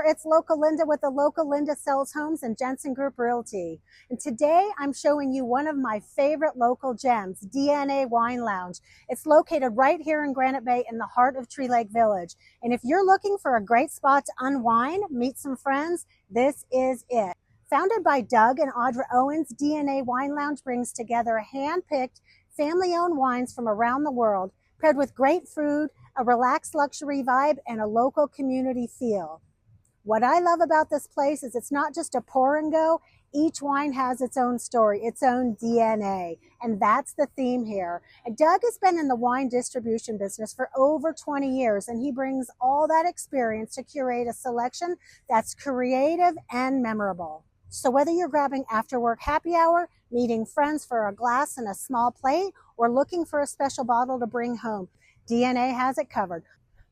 it's Local Linda with the Local Linda Sells Homes and Jensen Group Realty. And today I'm showing you one of my favorite local gems, DNA Wine Lounge. It's located right here in Granite Bay in the heart of Tree Lake Village. And if you're looking for a great spot to unwind, meet some friends, this is it. Founded by Doug and Audra Owens, DNA Wine Lounge brings together hand-picked, family-owned wines from around the world, paired with great food, a relaxed luxury vibe, and a local community feel. What I love about this place is it's not just a pour and go. Each wine has its own story, its own DNA, and that's the theme here. And Doug has been in the wine distribution business for over 20 years, and he brings all that experience to curate a selection that's creative and memorable. So whether you're grabbing after work happy hour, meeting friends for a glass and a small plate, or looking for a special bottle to bring home, DNA has it covered.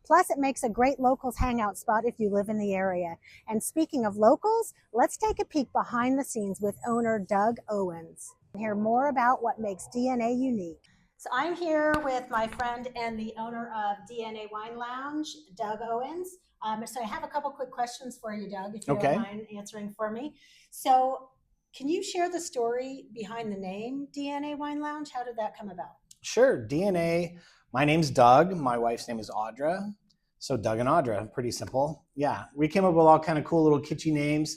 Plus, it makes a great locals hangout spot if you live in the area. And speaking of locals, let's take a peek behind the scenes with owner Doug Owens and hear more about what makes DNA unique. So I'm here with my friend and the owner of DNA Wine Lounge, Doug Owens. So I have a couple quick questions for you, Doug, if you don't mind answering for me. So can you share the story behind the name DNA Wine Lounge? How did that come about? Sure. DNA. My name's Doug. My wife's name is Audra. So Doug and Audra, pretty simple. Yeah, we came up with all kind of cool little kitschy names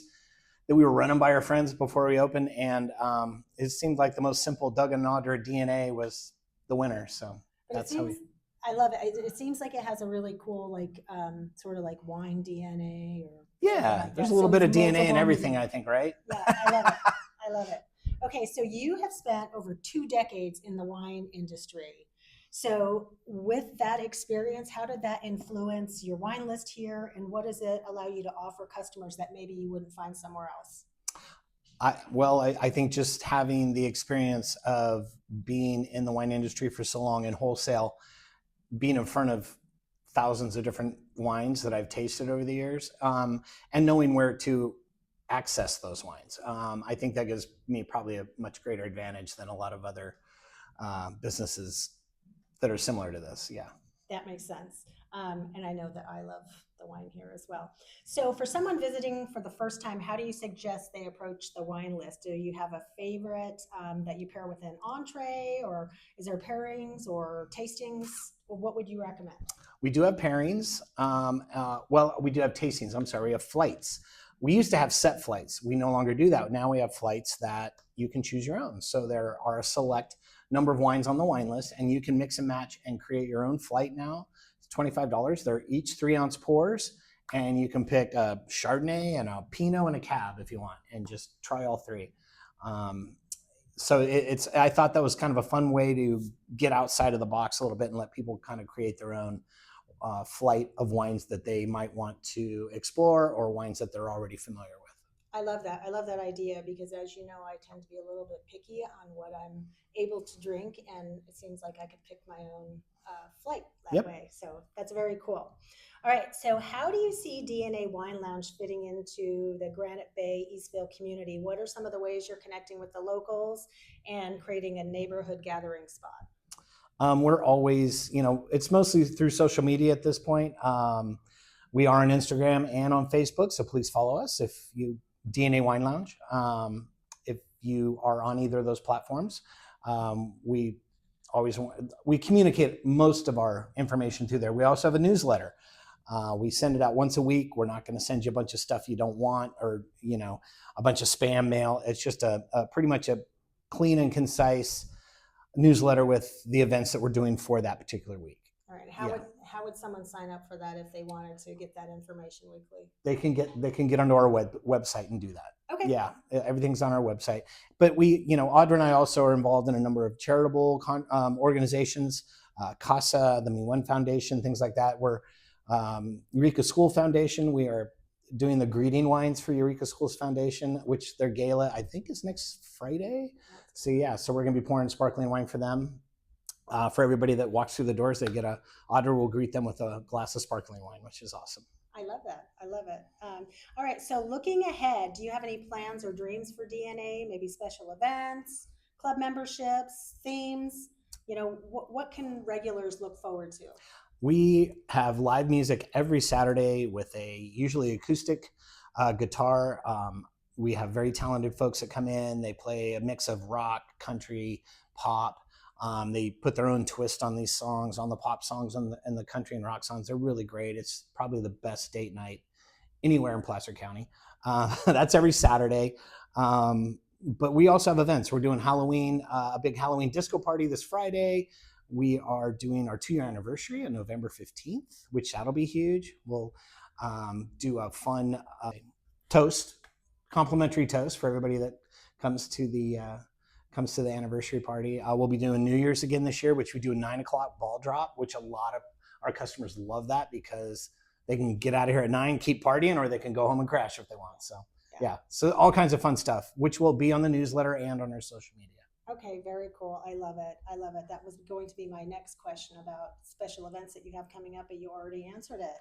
that we were running by our friends before we opened. And it seemed like the most simple Doug and Audra DNA was the winner. So that's how we... I love it. It seems like it has a really cool, like, sort of like wine DNA or... Yeah, like there's a little bit of DNA in everything, I think, right? Yeah, I love it. I love it. Okay, so you have spent over 2 decades in the wine industry. So with that experience, how did that influence your wine list here, and what does it allow you to offer customers that maybe you wouldn't find somewhere else? I think just having the experience of being in the wine industry for so long in wholesale, being in front of thousands of different wines that I've tasted over the years, and knowing where to access those wines. I think that gives me probably a much greater advantage than a lot of other businesses that are similar to this. Yeah. That makes sense. And I know that I love the wine here as well. So for someone visiting for the first time, how do you suggest they approach the wine list? Do you have a favorite that you pair with an entree, or is there pairings or tastings? What would you recommend? We do have pairings. Well, we do have tastings. I'm sorry, we have flights. We used to have set flights. We no longer do that. Now we have flights that you can choose your own. So there are a select number of wines on the wine list, and you can mix and match and create your own flight now. It's $25. They're each 3-ounce pours, and you can pick a Chardonnay and a Pinot and a Cab if you want, and just try all 3. So I thought that was kind of a fun way to get outside of the box a little bit and let people kind of create their own flight of wines that they might want to explore, or wines that they're already familiar with. I love that. I love that idea because, as you know, I tend to be a little bit picky on what I'm able to drink, and it seems like I could pick my own flight that way. So that's very cool. All right. So how do you see DNA Wine Lounge fitting into the Granite Bay Eastville community? What are some of the ways you're connecting with the locals and creating a neighborhood gathering spot? We're always, it's mostly through social media at this point. We are on Instagram and on Facebook, so please follow us if you DNA Wine Lounge. If you are on either of those platforms, we communicate most of our information through there. We also have a newsletter. We send it out once a week. We're not going to send you a bunch of stuff you don't want, or a bunch of spam mail. It's just a pretty much a clean and concise newsletter with the events that we're doing for that particular week. All right. How would someone sign up for that if they wanted to get that information weekly? They can get onto our website and do that. Okay. Yeah, everything's on our website. But we, Audra and I also are involved in a number of charitable organizations, CASA, the Me1 Foundation, things like that. We're Eureka School Foundation. We are doing the greeting wines for Eureka Schools Foundation, which their gala, I think, is next Friday. So yeah, so we're going to be pouring sparkling wine for them. For everybody that walks through the doors, Audra will greet them with a glass of sparkling wine, which is awesome. I love that. I love it. All right. So looking ahead, do you have any plans or dreams for DNA? Maybe special events, club memberships, themes? What can regulars look forward to? We have live music every Saturday with a usually acoustic guitar. We have very talented folks that come in. They play a mix of rock, country, pop. They put their own twist on these songs, on the pop songs and the country and rock songs. They're really great. It's probably the best date night anywhere in Placer County. That's every Saturday. But we also have events. We're doing Halloween, a big Halloween disco party this Friday. We are doing our 2-year anniversary on November 15th, which that'll be huge. We'll do a fun toast, complimentary toast for everybody that comes to the anniversary party. We'll be doing New Year's again this year, which we do a 9 o'clock ball drop, which a lot of our customers love that because they can get out of here at 9, keep partying, or they can go home and crash if they want. So yeah, so all kinds of fun stuff, which will be on the newsletter and on our social media. Okay, very cool. I love it. I love it. That was going to be my next question about special events that you have coming up, but you already answered it.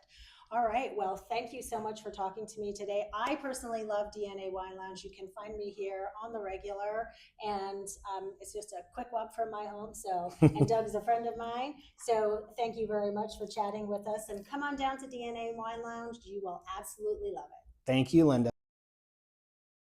All right. Well, thank you so much for talking to me today. I personally love DNA Wine Lounge. You can find me here on the regular, and it's just a quick walk from my home. So, and Doug's a friend of mine. So, thank you very much for chatting with us. And come on down to DNA Wine Lounge. You will absolutely love it. Thank you, Linda.